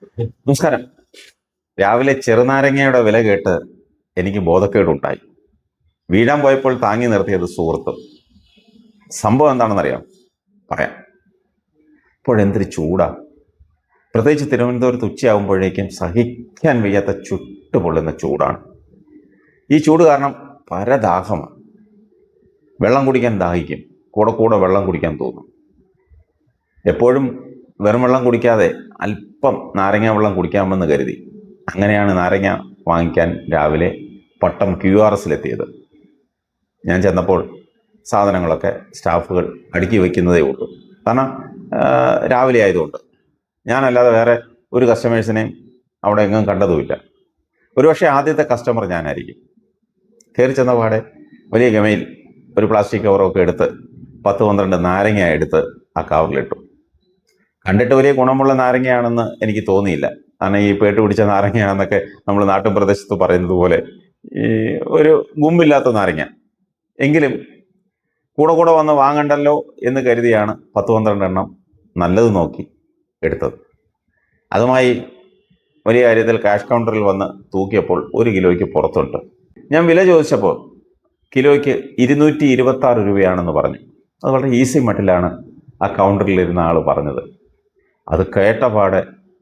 നമസ്കാരം. രാവിലെ ചെറുനാരങ്ങയുടെ വില കേട്ട് എനിക്ക് ബോധക്കേടുണ്ടായി. വീഴാൻ പോയപ്പോൾ താങ്ങി നിർത്തിയത് സുഹൃത്തും. സംഭവം എന്താണെന്നറിയാം? പറയാം. ഇപ്പോഴെന്തൊരു ചൂടാ! പ്രത്യേകിച്ച് തിരുവനന്തപുരത്ത് ഉച്ചയാകുമ്പോഴേക്കും സഹിക്കാൻ വയ്യാത്ത ചുട്ടുപൊള്ളുന്ന ചൂടാണ്. ഈ ചൂട് കാരണം പരദാഹമാണ്. വെള്ളം കുടിക്കാൻ ദാഹിക്കും, കൂടെ കൂടെ വെള്ളം കുടിക്കാൻ തോന്നും. എപ്പോഴും വെറും വെള്ളം കുടിക്കാതെ അല്പം നാരങ്ങ വെള്ളം കുടിക്കാമെന്ന് കരുതി അങ്ങനെയാണ് നാരങ്ങ വാങ്ങിക്കാൻ രാവിലെ പട്ടം QRSലെത്തിയത്. ഞാൻ ചെന്നപ്പോൾ സാധനങ്ങളൊക്കെ സ്റ്റാഫുകൾ അടുക്കി വയ്ക്കുന്നതേ ഉള്ളൂ. കാരണം രാവിലെ ആയതുകൊണ്ട് ഞാനല്ലാതെ വേറെ ഒരു കസ്റ്റമേഴ്സിനെയും അവിടെ എങ്ങും കണ്ടതുമില്ല. ഒരുപക്ഷെ ആദ്യത്തെ കസ്റ്റമർ ഞാനായിരിക്കും. കയറി ചെന്ന പാടെ വലിയ ഗമയിൽ ഒരു പ്ലാസ്റ്റിക് കവറൊക്കെ എടുത്ത് 10-12 നാരങ്ങ എടുത്ത് ആ കവറിലിട്ടു. കണ്ടിട്ട് വലിയ ഗുണമുള്ള നാരങ്ങയാണെന്ന് എനിക്ക് തോന്നിയില്ല. കാരണം ഈ പേട്ട് പിടിച്ച നാരങ്ങയാണെന്നൊക്കെ നമ്മൾ നാട്ടിൻ പ്രദേശത്ത് പറയുന്നത് പോലെ ഈ ഒരു ഗുമ്പില്ലാത്ത നാരങ്ങ. എങ്കിലും കൂടെ കൂടെ വന്ന് വാങ്ങണ്ടല്ലോ എന്ന് കരുതിയാണ് 10-12 എണ്ണം നല്ലത് നോക്കി എടുത്തത്. അതുമായി വലിയ കാര്യത്തിൽ ക്യാഷ് കൗണ്ടറിൽ വന്ന് തൂക്കിയപ്പോൾ 1 കിലോയ്ക്ക് പുറത്തുണ്ട്. ഞാൻ വില ചോദിച്ചപ്പോൾ കിലോയ്ക്ക് 226 രൂപയാണെന്ന് പറഞ്ഞു. അത് വളരെ ഈസി മട്ടിലാണ് ആ കൗണ്ടറിലിരുന്ന ആൾ പറഞ്ഞത്. അത് കേട്ടപാടെ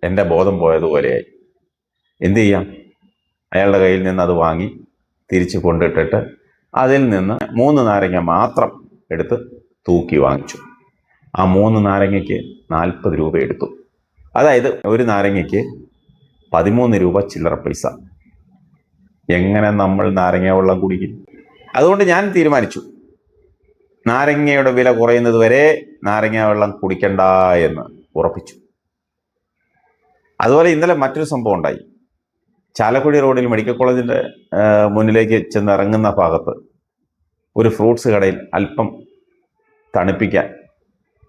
എൻ്റെ ബോധം പോയതുപോലെയായി. എന്തു ചെയ്യാം? അയാളുടെ കയ്യിൽ നിന്ന് അത് വാങ്ങി തിരിച്ച് കൊണ്ടിട്ടിട്ട് അതിൽ നിന്ന് 3 നാരങ്ങ മാത്രം എടുത്ത് തൂക്കി വാങ്ങിച്ചു. ആ 3 നാരങ്ങയ്ക്ക് 40 രൂപ എടുത്തു. അതായത് ഒരു നാരങ്ങയ്ക്ക് 13 രൂപ ചില്ലറ പൈസ. എങ്ങനെ നമ്മൾ നാരങ്ങ വെള്ളം കുടിക്കും? അതുകൊണ്ട് ഞാൻ തീരുമാനിച്ചു, നാരങ്ങയുടെ വില കുറയുന്നത് വരെ നാരങ്ങ വെള്ളം കുടിക്കണ്ട എന്ന് ഉറപ്പിച്ചു. അതുപോലെ ഇന്നലെ മറ്റൊരു സംഭവം ഉണ്ടായി. ചാലക്കുടി റോഡിൽ മെഡിക്കൽ കോളേജിൻ്റെ മുന്നിലേക്ക് ചെന്നിറങ്ങുന്ന ഭാഗത്ത് ഒരു ഫ്രൂട്ട്സ് കടയിൽ അല്പം തണുപ്പിക്കാൻ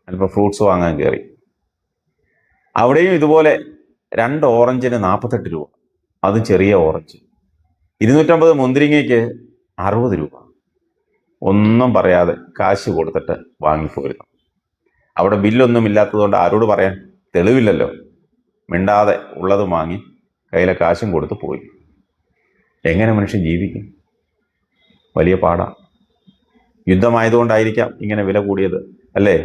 അല്പം ഫ്രൂട്ട്സ് വാങ്ങാൻ കയറി. അവിടെയും ഇതുപോലെ 2 ഓറഞ്ചിന് 48 രൂപ, അതും ചെറിയ ഓറഞ്ച്. 250 മുന്തിരിങ്ങയ്ക്ക് 60 രൂപ. ഒന്നും പറയാതെ കാശ് കൊടുത്തിട്ട് വാങ്ങിപ്പോയിരുന്നു. അവിടെ ബില്ലൊന്നും ഇല്ലാത്തതുകൊണ്ട് ആരോട് പറയാൻ? തെളിവില്ലല്ലോ. മിണ്ടാതെ ഉള്ളത് വാങ്ങി കയ്യിലെ കാശും കൊടുത്ത് പോയി. എങ്ങനെ മനുഷ്യൻ ജീവിക്കും? വലിയ പാടാ. യുദ്ധമായതുകൊണ്ടായിരിക്കാം ഇങ്ങനെ വില കൂടിയത്, അല്ലേ?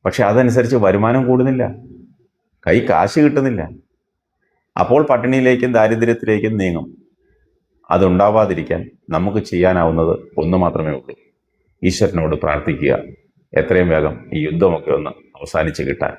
പക്ഷെ അതനുസരിച്ച് വരുമാനം കൂടുന്നില്ല, കൈ കാശ് കിട്ടുന്നില്ല. അപ്പോൾ പട്ടിണിയിലേക്കും ദാരിദ്ര്യത്തിലേക്കും നീങ്ങും. അതുണ്ടാവാതിരിക്കാൻ നമുക്ക് ചെയ്യാനാവുന്നത് ഒന്ന് മാത്രമേ ഉള്ളൂ: ഈശ്വരനോട് പ്രാർത്ഥിക്കുക, എത്രയും വേഗം ഈ യുദ്ധമൊക്കെ ഒന്ന് അവസാനിച്ച് കിട്ടാൻ.